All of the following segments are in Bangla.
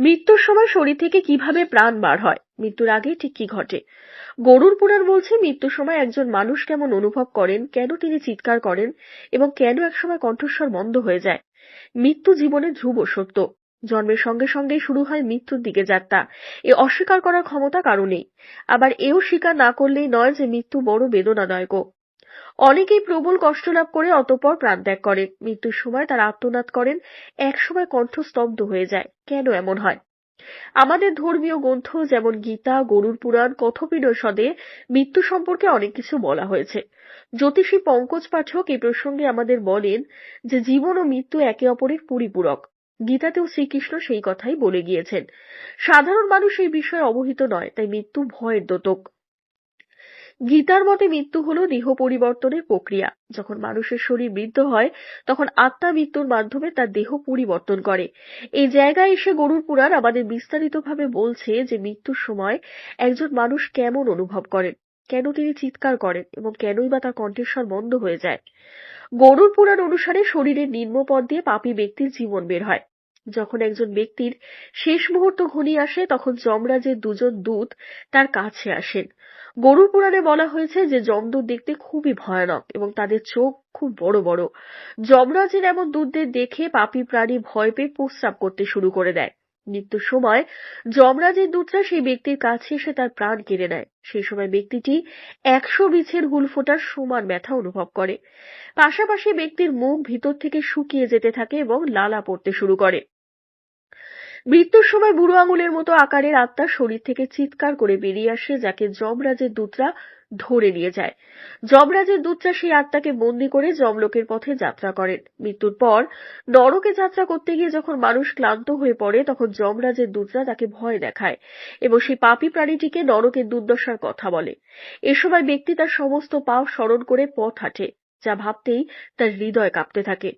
মৃত্যুর সময় শরীর থেকে কিভাবে প্রাণ বার হয়, মৃত্যুর আগে ঠিক কি ঘটে? গরুড় পুরাণ বলছে মৃত্যুর সময় একজন মানুষ কেমন অনুভব করেন, কেন তিনি চিৎকার করেন এবং কেন একসময় কণ্ঠস্বর বন্ধ হয়ে যায়। মৃত্যু জীবনের ধ্রুব সত্য। জন্মের সঙ্গে সঙ্গেই শুরু হয় মৃত্যুর দিকে যাত্রা। এ অস্বীকার করার ক্ষমতা কারো নেই। আবার এও স্বীকার না করলেই নয় যে মৃত্যু বড় বেদনাদায়ক। অনেকেই প্রবল কষ্ট লাভ করে অতঃপর প্রাণত্যাগ করেন। মৃত্যুর সময় তারা আর্তনাদ করেন, একসময় কণ্ঠ স্তব্ধ হয়ে যায়। কেন এমন হয়? আমাদের ধর্মীয় গ্রন্থ যেমন গীতা, গরুড় পুরাণ, কথোপনিষদে মৃত্যু সম্পর্কে অনেক কিছু বলা হয়েছে। জ্যোতিষী পঙ্কজ পাঠক এই প্রসঙ্গে আমাদের বলেন যে জীবন ও মৃত্যু একে অপরের পরিপূরক। গীতাতেও শ্রীকৃষ্ণ সেই কথাই বলে গিয়েছেন। সাধারণ মানুষ এই বিষয়ে অবহিত নয়, তাই মৃত্যু ভয়ের দ্যোতক। গীতার মতে মৃত্যু হলো দেহ পরিবর্তনের প্রক্রিয়া। যখন মানুষের শরীর বৃদ্ধ হয় তখন আত্মা মৃত্যুর মাধ্যমে তার দেহ পরিবর্তন করে। এই জায়গায় এসে গরুড় পুরাণ আমাদের বিস্তারিতভাবে বলছে যে মৃত্যুর সময় একজন মানুষ কেমন অনুভব করেন, কেন তিনি চিৎকার করেন এবং কেনই বা তার কণ্ঠস্বর বন্ধ হয়ে যায়। গরুড় পুরাণ অনুসারে শরীরের নিম্নপদ দিয়ে পাপী ব্যক্তির জীবন বের হয়। যখন একজন ব্যক্তির শেষ মুহূর্ত ঘনিয়ে আসে তখন যমরাজের দুজন দূত তার কাছে আসেন। গরুড় পুরাণে বলা হয়েছে যে যমদূত দেখতে খুবই ভয়ানক এবং তাদের চোখ খুব বড় বড়। যমরাজের এমন দূতদের দেখে পাপী প্রাণী ভয় পেয়ে প্রস্রাব করতে শুরু করে দেয়। মৃত্যুর সময় যমরাজের দূতরা সেই ব্যক্তির কাছে এসে তার প্রাণ কেড়ে নেয়। সেই সময় ব্যক্তিটি 100 বীজের হুল ফোটার সমান ব্যথা অনুভব করে। পাশাপাশি ব্যক্তির মুখ ভিতর থেকে শুকিয়ে যেতে থাকে এবং লালা পড়তে শুরু করে। মৃত্যুর সময় বুড়ো আঙুলের মতো আকারের আত্মা শরীর থেকে চিৎকার করে বেরিয়ে আসে, যাকে যমরাজের দূতরা ধরে নিয়ে যায়। যমরাজের দূতরা সেই আত্মাকে বন্দী করে যমলোকের পথে যাত্রা করেন। মৃত্যুর পর নরকে যাত্রা করতে গিয়ে যখন মানুষ ক্লান্ত হয়ে পড়ে তখন যমরাজের দূতরা তাকে ভয় দেখায় এবং সেই পাপী প্রাণীটিকে নরকের দুর্দশার কথা বলে। এ সময় ব্যক্তি তার সমস্ত পাপ স্মরণ করে পথ হাঁটে, যা ভাবতেই তার হৃদয় কাঁপতে থাকে।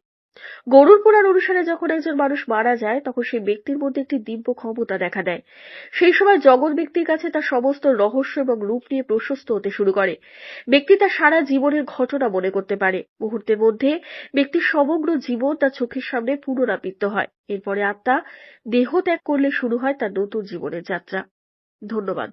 গরুড় পুরাণ অনুসারে যখন একজন মানুষ মারা যায় তখন সেই ব্যক্তির মধ্যে একটি দিব্য ক্ষমতা দেখা দেয়। সেই সময় জগৎ ব্যক্তির কাছে তার সমস্ত রহস্য এবং রূপ নিয়ে প্রশস্ত হতে শুরু করে। ব্যক্তি তার সারা জীবনের ঘটনা মনে করতে পারে। মুহূর্তের মধ্যে ব্যক্তির সমগ্র জীবন তার চোখের সামনে পুনরাবৃত্ত হয়। এরপরে আত্মা দেহ ত্যাগ করলে শুরু হয় তার নতুন জীবনের যাত্রা। ধন্যবাদ।